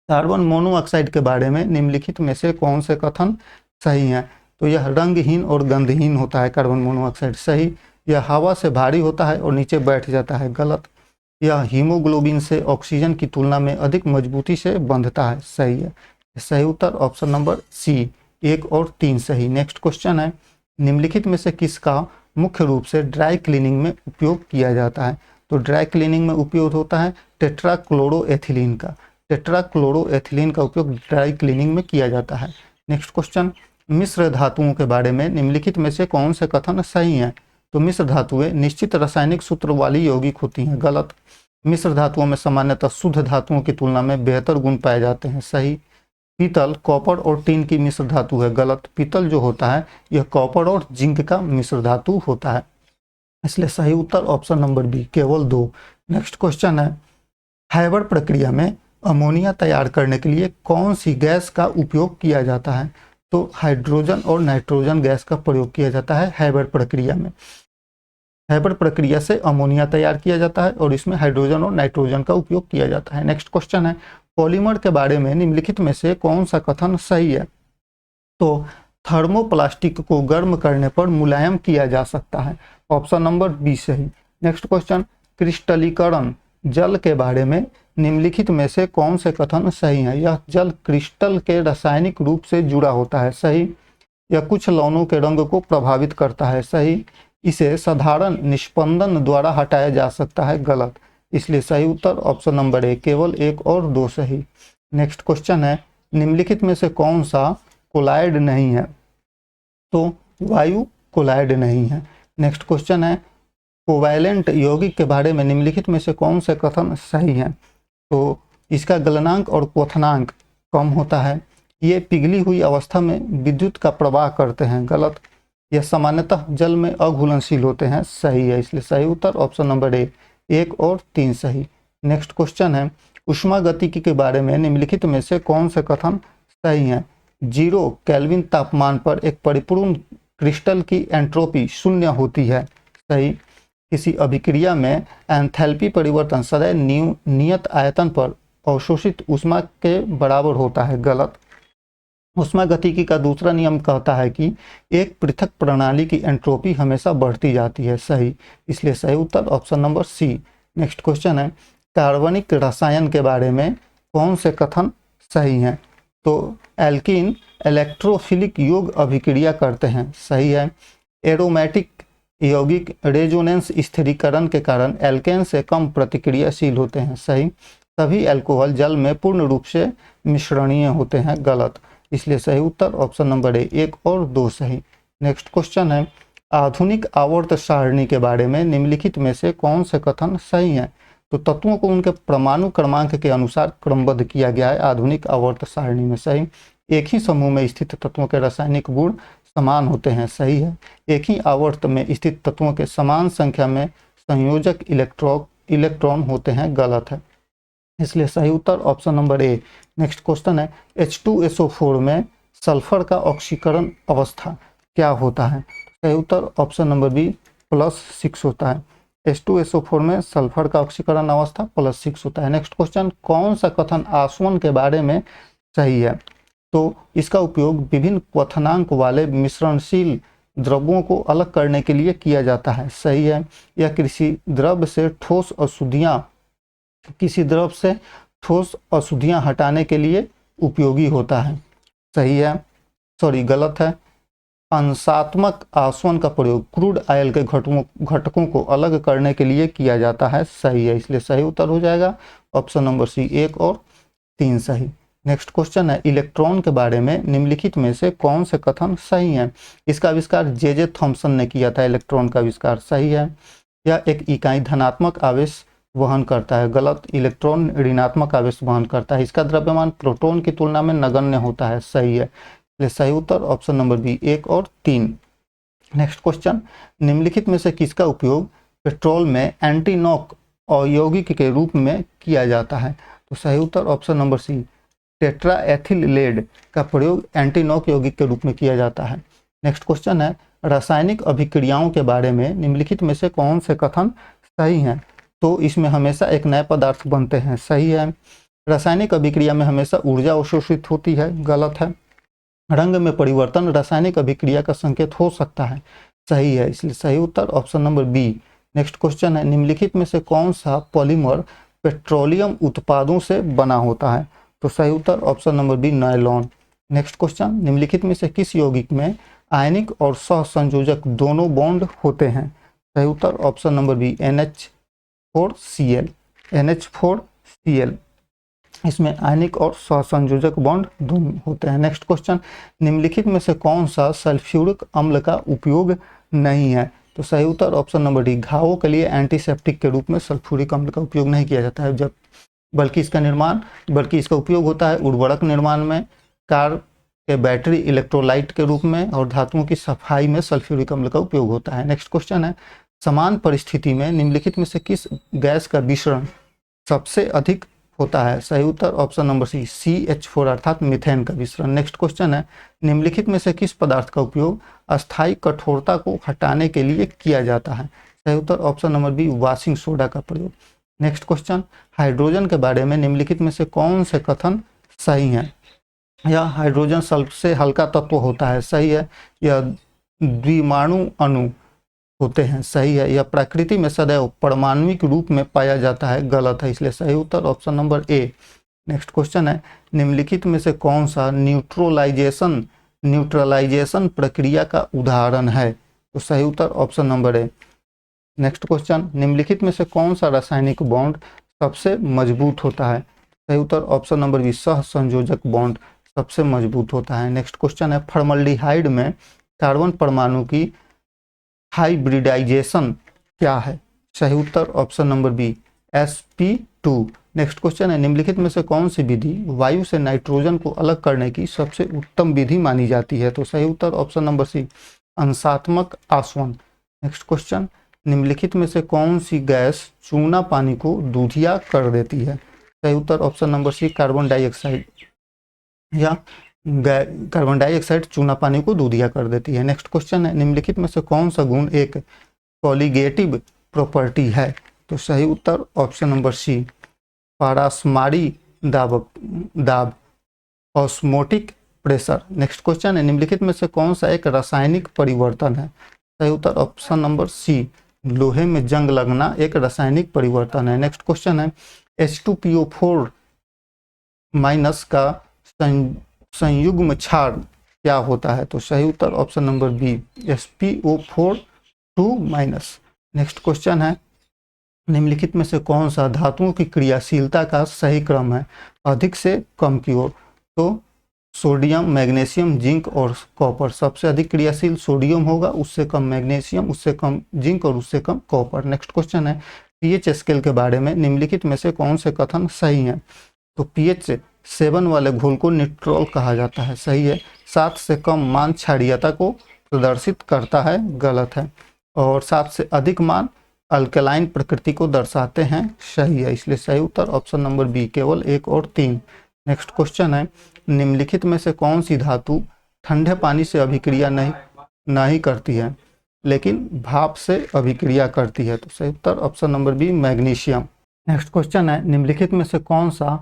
carbon monoxide के बारे में निम्नलिखित में से कौन से कथन सही हैं? तो यह रंगहीन और गंधहीन होता है कार्बन मोनोऑक्साइड, सही। यह हवा से भारी होता है और नीचे बैठ जाता है, गलत। यह हीमोग्लोबिन से ऑक्सीजन की तुलना में अधिक मजबूती से बंधता है, सही है। सही उत्तर ऑप्शन नंबर सी, 1 और 3 सही। नेक्स्ट क्वेश्चन है, निम्नलिखित में से किसका मुख्य रूप से ड्राई क्लीनिंग में उपयोग किया जाता है? तो ड्राई क्लीनिंग में उपयोग होता है टेट्राक्लोरोएथिलीन का। टेट्राक्लोरोएथिलीन का उपयोग ड्राई क्लीनिंग में किया जाता है। नेक्स्ट क्वेश्चन, मिश्र धातुओं के बारे में निम्नलिखित में से कौन से कथन सही हैं? तो मिश्र धातुएं निश्चित रासायनिक सूत्र वाली यौगिक होती हैं, गलत। मिश्र धातुओं में सामान्यतः शुद्ध धातुओं की तुलना में बेहतर गुण पाए जाते हैं, सही। पीतल कॉपर और टिन की मिश्र धातु है, गलत। पीतल जो होता है यह कॉपर और जिंक का मिश्र धातु होता है, इसलिए सही उत्तर ऑप्शन नंबर बी, केवल 2। नेक्स्ट क्वेश्चन है, हाइबर प्रक्रिया में अमोनिया तैयार करने के लिए कौन सी गैस का उपयोग किया जाता है? तो हाइड्रोजन और नाइट्रोजन गैस का प्रयोग किया जाता है हाइबर प्रक्रिया में। हाइबर प्रक्रिया से अमोनिया तैयार किया जाता है और इसमें हाइड्रोजन और नाइट्रोजन का उपयोग किया जाता है। नेक्स्ट क्वेश्चन है, पॉलीमर के बारे में निम्नलिखित में से कौन सा कथन सही है? तो थर्मोप्लास्टिक को गर्म करने पर मुलायम किया जा सकता है, ऑप्शन नंबर बी सही। नेक्स्ट क्वेश्चन, क्रिस्टलीकरण जल के बारे में निम्नलिखित में से कौन से कथन सही है? यह जल क्रिस्टल के रासायनिक रूप से जुड़ा होता है, सही। यह कुछ लवणों के रंग को प्रभावित करता है, सही। इसे साधारण निस्पंदन द्वारा हटाया जा सकता है, गलत। इसलिए सही उत्तर ऑप्शन नंबर ए, केवल 1 और 2 सही। नेक्स्ट क्वेश्चन है, निम्नलिखित में से कौन सा कोलाइड नहीं है? तो वायु कोलाइड नहीं है। नेक्स्ट क्वेश्चन है, कोवैलेंट यौगिक के बारे में निम्नलिखित में से कौन से कथन सही हैं? तो इसका गलनांक और क्वथनांक कम होता है। ये पिघली हुई अवस्था में विद्युत का प्रवाह करते हैं, गलत। यह सामान्यतः जल में अघुलनशील होते हैं, सही है। इसलिए सही उत्तर ऑप्शन नंबर ए, 1 और 3 सही। नेक्स्ट क्वेश्चन है, ऊष्मागतिकी के बारे में निम्नलिखित में से कौन से कथन सही हैं? 0 केल्विन तापमान पर एक परिपूर्ण क्रिस्टल की एंट्रोपी 0 होती है, सही। किसी अभिक्रिया में एंथैल्पी परिवर्तन सदैव नियत आयतन पर अवशोषित ऊष्मा के बराबर होता है, गलत। ऊष्मागतिकी का दूसरा नियम कहता है कि एक पृथक प्रणाली की एंट्रोपी हमेशा बढ़ती जाती है, सही। इसलिए सही उत्तर ऑप्शन नंबर सी। नेक्स्ट क्वेश्चन है, कार्बनिक रसायन के बारे में कौन से कथन सही हैं? तो एल्कीन इलेक्ट्रोफिलिक योग अभिक्रिया करते हैं, सही है। एरोमेटिक यौगिक रेजोनेंस स्थिरीकरण के कारण एल्केन से कम प्रतिक्रियाशील होते हैं, सही। सभी अल्कोहल जल में पूर्ण रूप से मिश्रणीय होते हैं, गलत। इसलिए सही उत्तर ऑप्शन नंबर ए, 1 और 2 सही। नेक्स्ट क्वेश्चन है, आधुनिक आवर्त सारणी के बारे में निम्नलिखित में से कौन से कथन सही हैं? तो तत्वों को उनके परमाणु क्रमांक के अनुसार क्रमबद्ध किया गया है आधुनिक आवर्त सारणी में, सही। एक ही समूह में स्थित तत्वों के रासायनिक गुण समान होते हैं, सही है। एक ही आवर्त में स्थित तत्वों के समान संख्या में संयोजक इलेक्ट्रॉन होते हैं, गलत है। इसलिए सही उत्तर option number A. Next question है, H2SO4 में सल्फर का ऑक्सीकरण अवस्था क्या होता है? सही उत्तर ऑप्शन नंबर बी, +6 होता है। H2SO4 में सल्फर का ऑक्सीकरण अवस्था +6 होता है। नेक्स्ट क्वेश्चन, कौन सा कथन आसवन के बारे में सही है? तो इसका उपयोग विभिन्न क्वथनांक वाले मिश्रणशील द्रव्यों को अलग करने के लिए किया जाता है, सही है। या किसी द्रव्य से ठोस अशुद्धियां हटाने के लिए उपयोगी होता है, सही है। सॉरी, गलत है। अंशात्मक आसवन का प्रयोग क्रूड ऑयल के घटकों को अलग करने के लिए किया जाता है, सही है। इसलिए सही उत्तर हो जाएगा ऑप्शन नंबर सी, 1 और 3 सही। नेक्स्ट क्वेश्चन है, इलेक्ट्रॉन के बारे में निम्नलिखित में से कौन से कथन सही हैं? इसका आविष्कार जे थॉमसन ने किया था, इलेक्ट्रॉन का आविष्कार, सही है। यह एक इकाई धनात्मक आवेश वहन करता है, गलत। इलेक्ट्रॉन ऋणात्मक आवेश वहन करता है। इसका द्रव्यमान प्रोटॉन की तुलना में नगण्य होता है, सही है। इसलिए सही उत्तर ऑप्शन नंबर बी, 1 और 3। नेक्स्ट क्वेश्चन, निम्नलिखित में से किसका उपयोग पेट्रोल में एंटी नॉक यौगिक के रूप में किया जाता है? तो सही उत्तर ऑप्शन नंबर सी, टेट्राएथिल लेड का प्रयोग एंटी नॉक यौगिक के रूप में किया जाता है। नेक्स्ट क्वेश्चन है, रासायनिक अभिक्रियाओं के बारे में निम्नलिखित में से कौन से कथन सही हैं? तो इसमें हमेशा एक नए पदार्थ बनते हैं, सही है। रासायनिक अभिक्रिया में हमेशा ऊर्जा अवशोषित होती है, गलत है। रंग में परिवर्तन रासायनिक अभिक्रिया का संकेत हो सकता है, सही है। इसलिए सही उत्तर option number B. Next question है, निम्नलिखित में से कौन सा पॉलीमर पेट्रोलियम उत्पादों से बना होता है? तो सही उत्तर option number B, nylon. Next question, निम्नलिखित में से किस यौगिक में आयनिक और सहसंयोजक दोनों बॉन्ड होते हैं? सही उत्तर option number B, NH4Cl। NH4Cl इसमें आयनिक और सहसंयोजक बॉन्ड दोनों होते हैं। नेक्स्ट क्वेश्चन, निम्नलिखित में से कौन सा सल्फ्यूरिक अम्ल का उपयोग नहीं है? तो सही उत्तर ऑप्शन नंबर डी, घावों के लिए एंटीसेप्टिक के रूप में सल्फ्यूरिक अम्ल का उपयोग नहीं किया जाता है, बल्कि इसका उपयोग होता है उर्वरक निर्माण में, कार के बैटरी इलेक्ट्रोलाइट के रूप में, और धातुओं की सफाई में सल्फ्यूरिक अम्ल का उपयोग होता है। नेक्स्ट क्वेश्चन है, समान परिस्थिति में निम्नलिखित में से किस गैस का विसरण सबसे अधिक होता है? सही उत्तर ऑप्शन नंबर सी, CH4 अर्थात मीथेन का विसरण। नेक्स्ट क्वेश्चन है, निम्नलिखित में से किस पदार्थ का उपयोग अस्थायी कठोरता को हटाने के लिए किया जाता है? सही उत्तर option number B, washing soda का प्रयोग। नेक्स्ट क्वेश्चन, हाइड्रोजन के बारे में निम्नलिखित में से कौन से कथन सही हैं? यह हाइड्रोजन सबसे हल्का तत्व होता है, सही है। यह द्विमाणु अणु होते हैं, सही है। यह प्रकृति में सदैव परमाणुविक रूप में पाया जाता है, गलत है। इसलिए सही उत्तर option number A. Next question है, निम्नलिखित में से कौन सा न्यूट्रलाइजेशन प्रक्रिया का उदाहरण है? तो सही उत्तर option number A. Next question, निम्नलिखित में से कौन सा रासायनिक बॉन्ड सबसे मजबूत होता है? सही उत्तर ऑप्शन नंबर बी, सहसंयोजक बॉन्ड सबसे मजबूत होता है। नेक्स्ट क्वेश्चन है, फॉर्मल्डिहाइड में कार्बन परमाणु की हाइब्रिडाइजेशन क्या है? सही उत्तर option number B, sp2। Next question है, निम्नलिखित में से कौन सी विधि वायु से नाइट्रोजन को अलग करने की सबसे उत्तम विधि मानी जाती है? तो सही उत्तर ऑप्शन नंबर सी, अंशात्मक आसवन। नेक्स्ट क्वेश्चन, निम्नलिखित में से कौन सी गैस चूना पानी को दूधिया कर देती है? सही उत्तर ऑप्शन नंबर सी, कार्बन डाइऑक्साइड। या कार्बन डाइऑक्साइड चूना पानी को दूधिया कर देती है। नेक्स्ट क्वेश्चन है, निम्नलिखित में से कौन सा गुण एक कॉलिगेटिव प्रॉपर्टी है? तो सही उत्तर ऑप्शन नंबर सी, पारस्मरी दाब, ऑस्मोटिक प्रेशर। नेक्स्ट क्वेश्चन है, निम्नलिखित में से कौन सा एक रासायनिक परिवर्तन है? सही उत्तर ऑप्शन नंबर सी, लोहे में जंग लगना एक रासायनिक परिवर्तन है। नेक्स्ट क्वेश्चन है, H2PO4 माइनस का संयुग्म क्षार क्या होता है? तो सही उत्तर option number B, SpO4 next question है, निम्नलिखित में से कौन सा धातुओं की क्रियाशीलता का सही क्रम है अधिक से कम की ओर? तो सोडियम, मैग्नीशियम, जिंक और कॉपर। सबसे अधिक क्रियाशील सोडियम होगा, उससे कम मैग्नीशियम, उससे कम जिंक और उससे कम कॉपर। नेक्स्ट क्वेश्चन है, pH स्केल के बारे में निम्नलिखित में से कौन से कथन सही हैं? तो pH 7 वाले घोल को न्यूट्रल कहा जाता है, सही है। 7 से कम मान क्षारीयता को प्रदर्शित करता है, गलत है। और 7 से अधिक मान अल्कलाइन प्रकृति को दर्शाते हैं, सही है। इसलिए सही उत्तर ऑप्शन नंबर बी, केवल 1 और 3। नेक्स्ट क्वेश्चन है, निम्नलिखित में से कौन सी धातु ठंडे पानी से अभिक्रिया नहीं करती है लेकिन भाप से अभिक्रिया करती है? तो सही उत्तर option number B, magnesium. Next question है, निम्नलिखित में से कौन सा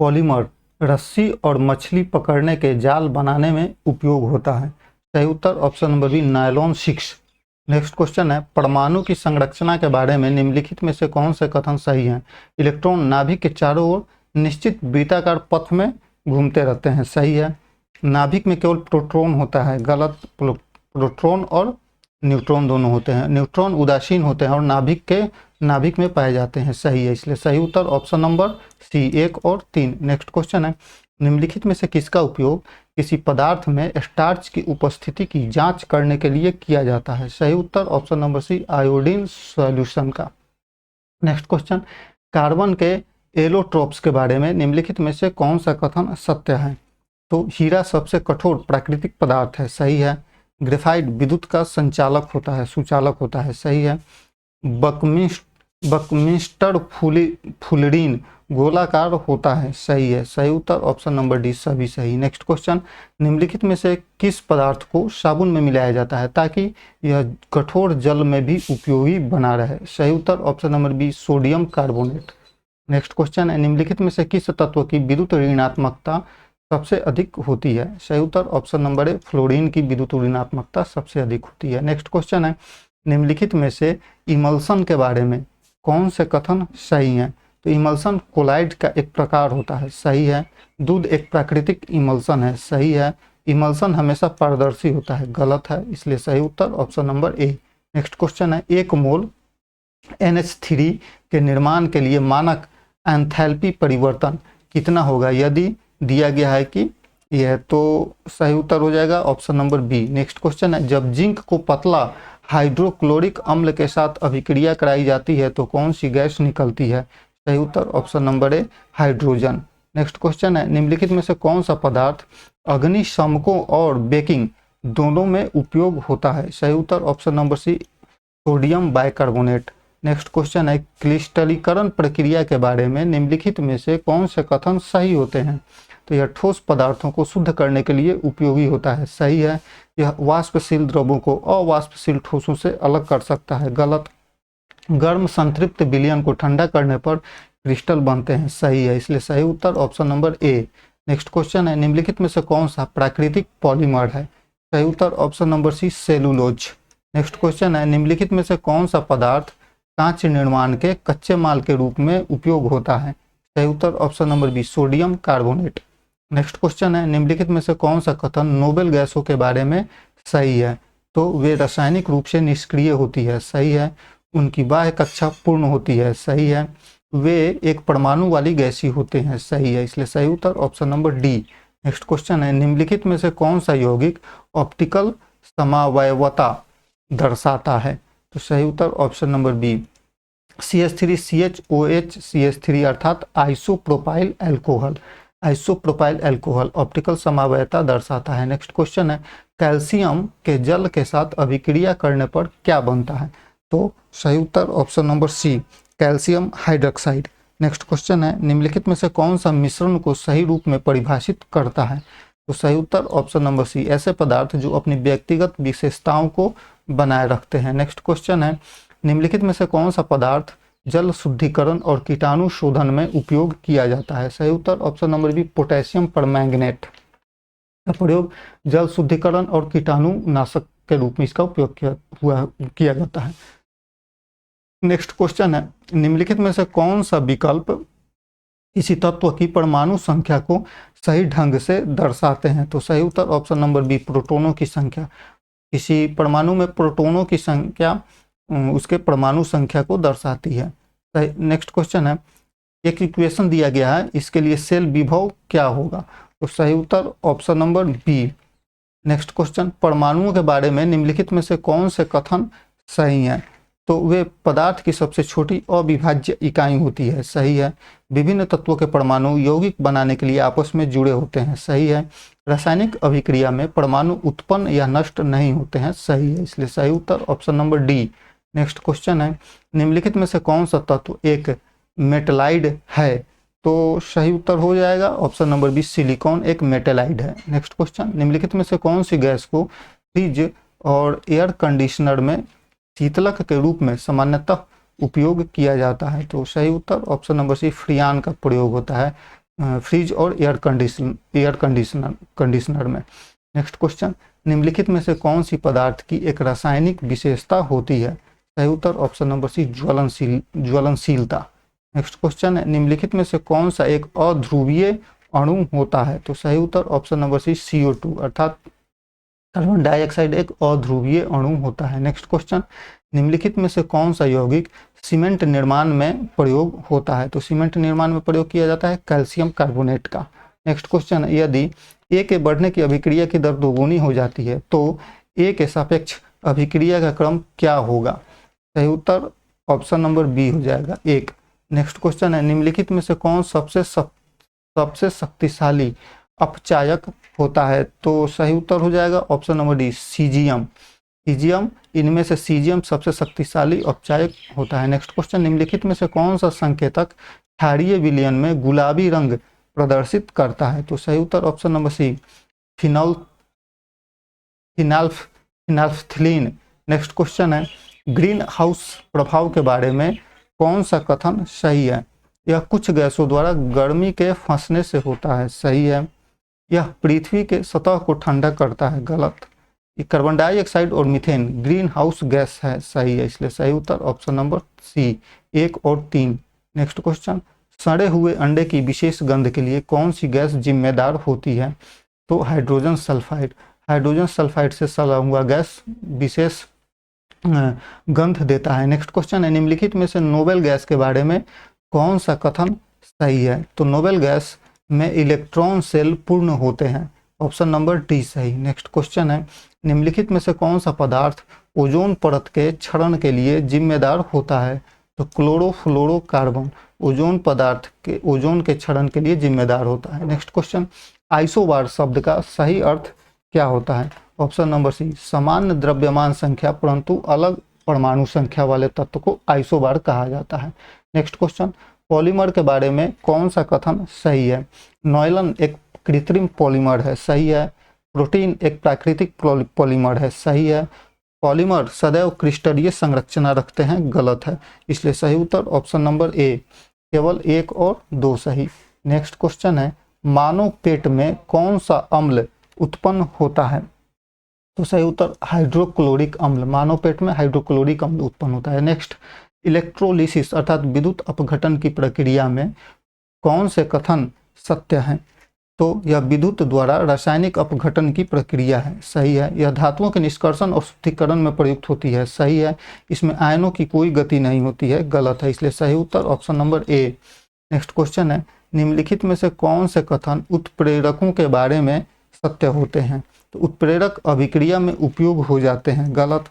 पॉलीमर रस्सी और मछली पकड़ने के जाल बनाने में उपयोग होता है? सही उत्तर option number B nylon 6। Next question है, परमाणु की संरचना के बारे में निम्नलिखित में से कौन से कथन सही हैं? इलेक्ट्रॉन नाभिक के चारों ओर निश्चित वृत्ताकार पथ में घूमते रहते हैं, सही है। नाभिक में केवल प्रोटॉन होता है, गलत। प्रोटॉन और न्यूट्रॉन दोनों होते हैं। न्यूट्रॉन उदासीन होते हैं और नाभिक में पाए जाते हैं, सही है। इसलिए सही उत्तर ऑप्शन नंबर सी 1 और 3। नेक्स्ट क्वेश्चन है, निम्नलिखित में से किसका उपयोग किसी पदार्थ में स्टार्च की उपस्थिति की जांच करने के लिए किया जाता है? सही उत्तर ऑप्शन नंबर सी आयोडीन सॉल्यूशन का। नेक्स्ट क्वेश्चन, कार्बन के एलोट्रोप्स के बारे में निम्नलिखित में से कौन सा कथन सत्य है? तो हीरा सबसे कठोर प्राकृतिक पदार्थ है, सही है। ग्रेफाइट विद्युत का संचालक होता है, सुचालक होता है, सही है। बकमिस्टर फुलरीन गोलाकार होता है, सही है। सही उत्तर ऑप्शन नंबर डी सभी सही। नेक्स्ट क्वेश्चन, निम्नलिखित में से किस पदार्थ को साबुन में मिलाया जाता है ताकि यह कठोर जल में भी उपयोगी बना रहे? सही उत्तर option number B sodium carbonate. Next question है, निम्नलिखित में से किस तत्व की विद्युत ऋणात्मकता सबसे अधिक होती है? सही उत्तर ऑप्शन नंबर ए फ्लोरीन की विद्युत ऋणात्मकता सबसे अधिक होती है। नेक्स्ट क्वेश्चन है, निम्नलिखित में से इमल्सन के बारे में कौन से कथन सही हैं? तो इमल्सन कोलाइड का एक प्रकार होता है, सही है। दूध एक प्राकृतिक इमल्सन है, सही है। इमल्सन हमेशा पारदर्शी होता है, गलत है। इसलिए सही उत्तर option number A. Next question है, 1 मोल NH3 के निर्माण के लिए मानक एंथैल्पी परिवर्तन कितना होगा यदि दिया गया है कि यह? तो सही उत्तर हो जाएगा option number B. Next question है, जब जिंक को पतला हाइड्रोक्लोरिक अम्ल के साथ अभिक्रिया कराई जाती है तो कौन सी गैस निकलती है? सही उत्तर ऑप्शन नंबर ए हाइड्रोजन। नेक्स्ट क्वेश्चन है, निम्नलिखित में से कौन सा पदार्थ अग्निशमकों और बेकिंग दोनों में उपयोग होता है? सही उत्तर option number C sodium bicarbonate. Next question है, क्रिस्टलीकरण प्रक्रिया के बारे में निम्नलिखित में से कौन से कथन सही होते हैं? तो यह ठोस पदार्थों को शुद्ध करने के लिए उपयोगी होता है, सही है। यह वाष्पशील द्रवों को अवाष्पशील ठोसों से अलग कर सकता है, गलत। गर्म संतृप्त विलयन को ठंडा करने पर क्रिस्टल बनते हैं, सही है। इसलिए सही उत्तर option number A. Next question है, निम्नलिखित में से कौन सा प्राकृतिक पॉलीमर है? सही उत्तर option number C cellulose. Next question है, निम्नलिखित में से कौन सा पदार्थ कांच निर्माण के कच्चे माल के रूप में उपयोग होता है? सही उत्तर option number B sodium carbonate. Next question है, निम्नलिखित में से कौन सा कथन नोबेल गैसों के बारे में सही है? तो वे रासायनिक रूप से निष्क्रिय होती है, सही है। उनकी बाह्य कक्षा पूर्ण होती है, सही है। वे एक परमाणु वाली गैसी होते हैं, सही है। इसलिए सही उत्तर option number D. Next question है, निम्नलिखित में से कौन सा यौगिक ऑप्टिकल समावयवता दर्शाता है? तो सही उत्तर option number B CH3CHOH CH3 अर्थात isopropyl alcohol. Isopropyl alcohol optical समावयता दर्शाता है। नेक्स्ट क्वेश्चन है, कैल्शियम के जल के साथ अभिक्रिया करने पर क्या बनता है? तो सही उत्तर option number C calcium hydroxide. Next question है, निम्नलिखित में से कौन सा मिश्रण को सही रूप में परिभाषित करता है? तो सही उत्तर ऑप्शन नंबर सी ऐसे पदार्थ जो अपनी व्यक्तिगत विशेषताओं को बनाए रखते हैं। नेक्स्ट क्वेश्चन है, निम्नलिखित में से कौन सा पदार्थ जल शुद्धिकरण और कीटाणु शोधन में उपयोग किया जाता है? सही उत्तर option number B potassium permanganate का प्रयोग जल शुद्धिकरण और कीटाणु नाशक के रूप में इसका उपयोग किया जाता है। नेक्स्ट क्वेश्चन है, निम्नलिखित में से कौन सा विकल्प किसी तत्व की परमाणु संख्या को सही ढंग से दर्शाते हैं? तो सही उत्तर ऑप्शन नंबर बी प्रोटोनों की संख्या। किसी परमाणु में प्रोटोनों की संख्या उसके परमाणु संख्या को दर्शाती है। नेक्स्ट क्वेश्चन है, एक इक्वेशन दिया गया है, इसके लिए सेल विभव क्या होगा? तो सही उत्तर option number B. Next question, परमाणुओं के बारे में निम्नलिखित में से कौन से कथन सही हैं? तो वे पदार्थ की सबसे छोटी अविभाज्य इकाई होती है, सही है। विभिन्न तत्वों के परमाणु यौगिक बनाने के लिए आपस में जुड़े होते हैं, सही है। रासायनिक अभिक्रिया में परमाणु उत्पन्न या नष्ट नहीं होते हैं, सही है। इसलिए सही उत्तर option number D. Next question है, निम्नलिखित में से कौन सा तत्व एक मेटलाइड है? तो सही उत्तर हो जाएगा ऑप्शन नंबर बी सिलिकॉन एक मेटेलाइड है। नेक्स्ट क्वेश्चन, निम्नलिखित में से कौन सी गैस को फ्रिज और एयर कंडीशनर में शीतलक के रूप में सामान्यतः उपयोग किया जाता है? तो सही उत्तर ऑप्शन नंबर सी फ्रियान का प्रयोग होता है फ्रिज और एयर कंडीशनर में। नेक्स्ट क्वेश्चन, निम्नलिखित में से कौन सी पदार्थ की एक रासायनिक विशेषता होती है? सही उत्तर ऑप्शन नंबर सी ज्वलनशीलता। नेक्स्ट क्वेश्चन है, निम्नलिखित में से कौन सा एक अध्रुवीय अणु होता है? तो सही उत्तर ऑप्शन नंबर सी CO2 अर्थात कार्बन डाइऑक्साइड एक अध्रुवीय अणु होता है। नेक्स्ट क्वेश्चन, निम्नलिखित में से कौन सा यौगिक सीमेंट निर्माण में प्रयोग होता है? तो सीमेंट निर्माण में प्रयोग किया जाता है कैल्शियम कार्बोनेट का। नेक्स्ट क्वेश्चन, यदि ए के बढ़ने की अभिक्रिया की दर दोगुनी हो जाती है तो ए के सापेक्ष अभिक्रिया का क्रम क्या होगा? सही उत्तर ऑप्शन नंबर बी हो जाएगा 1। नेक्स्ट क्वेश्चन है, निम्नलिखित में से कौन सबसे शक्तिशाली अपचायक होता है? तो सही उत्तर हो जाएगा ऑप्शन नंबर डी सीजियम। इनमें से सीजियम सबसे शक्तिशाली अपचायक होता है। नेक्स्ट क्वेश्चन, निम्नलिखित में से कौन सा संकेतक क्षारीय विलयन में गुलाबी रंग प्रदर्शित करता है? तो सही उत्तर option number C phenolphthalein. Next question है, ग्रीन हाउस प्रभाव के बारे में कौन सा कथन सही है? यह कुछ गैसों द्वारा गर्मी के फंसने से होता है। सही है। यह पृथ्वी के सतह को ठंडा करता है। गलत। कार्बन डाइऑक्साइड और मीथेन ग्रीन हाउस गैस है। सही है, इसलिए सही उत्तर ऑप्शन नंबर सी 1 और 3। नेक्स्ट क्वेश्चन, सड़े हुए अंडे की विशेष गंध के लिए कौन सी गैस जिम्मेदार होती है? तो हाइड्रोजन सल्फाइड से सड़ा हुआ गैस विशेष गंध देता है। नेक्स्ट क्वेश्चन है, निम्नलिखित में से नोबेल गैस के बारे में कौन सा कथन सही है? तो नोबेल गैस में इलेक्ट्रॉन शेल पूर्ण होते हैं। ऑप्शन नंबर डी सही। नेक्स्ट क्वेश्चन है, निम्नलिखित में से कौन सा पदार्थ ओजोन परत के क्षरण के लिए जिम्मेदार होता है? तो क्लोरोफ्लोरोकार्बन ओजोन के क्षरण के लिए जिम्मेदार होता है। नेक्स्ट क्वेश्चन, आइसोबार शब्द का सही अर्थ क्या होता है? ऑप्शन नंबर सी समान द्रव्यमान संख्या परंतु अलग परमाणु संख्या वाले तत्व को आइसोबार कहा जाता है। नेक्स्ट क्वेश्चन, पॉलीमर के बारे में कौन सा कथन सही है? नॉयलन एक कृत्रिम पॉलीमर है। सही है। प्रोटीन एक प्राकृतिक पॉलीमर है। सही है। पॉलीमर सदैव क्रिस्टलीय संरचना रखते हैं। गलत है, इसलिए सही उत्तर ऑप्शन नंबर ए केवल 1 और 2 सही। नेक्स्ट क्वेश्चन है, मानव पेट में कौन सा अम्ल उत्पन्न होता है? तो सही उत्तर हाइड्रोक्लोरिक अम्ल। मानव पेट में हाइड्रोक्लोरिक अम्ल उत्पन्न होता है। नेक्स्ट, इलेक्ट्रोलिसिस अर्थात विद्युत अपघटन की प्रक्रिया में कौन से कथन सत्य हैं? तो यह विद्युत द्वारा रासायनिक अपघटन की प्रक्रिया है। सही है। यह धातुओं के निष्कर्षण और शुद्धिकरण में प्रयुक्त होती है। सही है। इसमें आयनों की कोई गति नहीं होती है। गलत है, इसलिए सही उत्तर option number A. Next question है, निम्नलिखित में से कौन से कथन उत्प्रेरकों के बारे में सत्य होते हैं? तो उत्प्रेरक अभिक्रिया में उपयोग हो जाते हैं। गलत।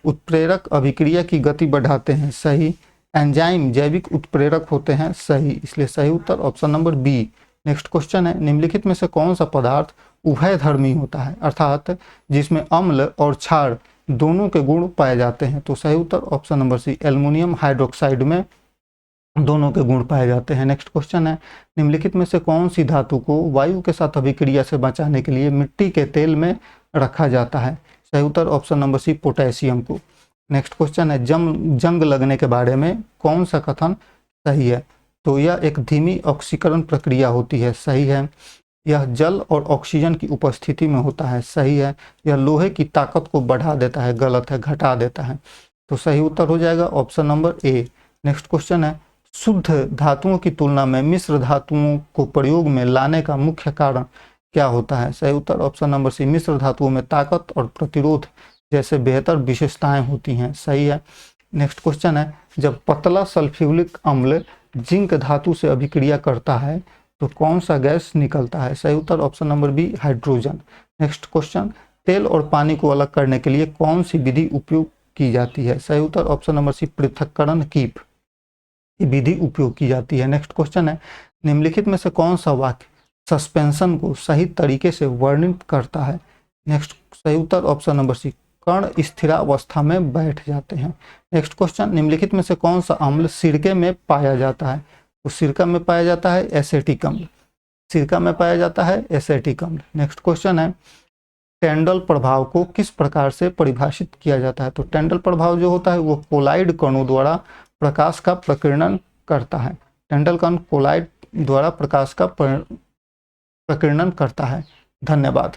उत्प्रेरक अभिक्रिया की गति बढ़ाते हैं। सही। एंजाइम जैविक उत्प्रेरक होते हैं। सही, इसलिए सही उत्तर option number B. Next question है, निम्नलिखित में से कौन सा पदार्थ उभयधर्मी होता है अर्थात जिसमें अम्ल और क्षार दोनों के गुण पाए जाते हैं? तो सही उत्तर option number C aluminium hydroxide में दोनों के गुण पाए जाते हैं। नेक्स्ट क्वेश्चन है, निम्नलिखित में से कौन सी धातु को वायु के साथ अभिक्रिया से बचाने के लिए मिट्टी के तेल में रखा जाता है? सही उत्तर ऑप्शन नंबर सी पोटेशियम को। नेक्स्ट क्वेश्चन है, जंग लगने के बारे में कौन सा कथन सही है? तो यह एक धीमी ऑक्सीकरण प्रक्रिया होती है। सही है। यह जल और ऑक्सीजन की उपस्थिति में होता है। सही है। यह लोहे की ताकत को बढ़ा देता है। गलत है, घटा देता है। तो सही उत्तर हो जाएगा option number A. Next question है, शुद्ध धातुओं की तुलना में मिश्र धातुओं को प्रयोग में लाने का मुख्य कारण क्या होता है? सही उत्तर ऑप्शन नंबर सी मिश्र धातुओं में ताकत और प्रतिरोध जैसे बेहतर विशेषताएं होती हैं। सही है। नेक्स्ट क्वेश्चन है, जब पतला सल्फ्यूरिक अम्ल जिंक धातु से अभिक्रिया करता है तो कौन सा गैस निकलता है? सही उत्तर option number B hydrogen. Next question, तेल और पानी को अलग करने के लिए कौन सी विधि उपयोग की जाती है? सही उत्तर ऑप्शन नंबर सी पृथक्करण की विधि उपयोग की जाती है। नेक्स्ट क्वेश्चन है, निम्नलिखित में से कौन सा वाक्य सस्पेंशन को सही तरीके से वर्णित करता है? नेक्स्ट सही उत्तर ऑप्शन नंबर सी कण स्थिरावस्था में बैठ जाते हैं। नेक्स्ट क्वेश्चन, निम्नलिखित में से कौन सा अम्ल सिरके में पाया जाता है? तो सिरका में पाया जाता है एसेटिक अम्ल। सिरका में पाया जाता है एसेटिक अम्ल। नेक्स्ट क्वेश्चन है, टेंडल प्रभाव को किस प्रकार से परिभाषित किया जाता है? तो टेंडल प्रभाव जो होता है वो कोलाइड कणों द्वारा प्रकाश का प्रकीर्णन करता है। टेंडल कण कोलाइड द्वारा प्रकाश का प्रकीर्णन करता है। धन्यवाद।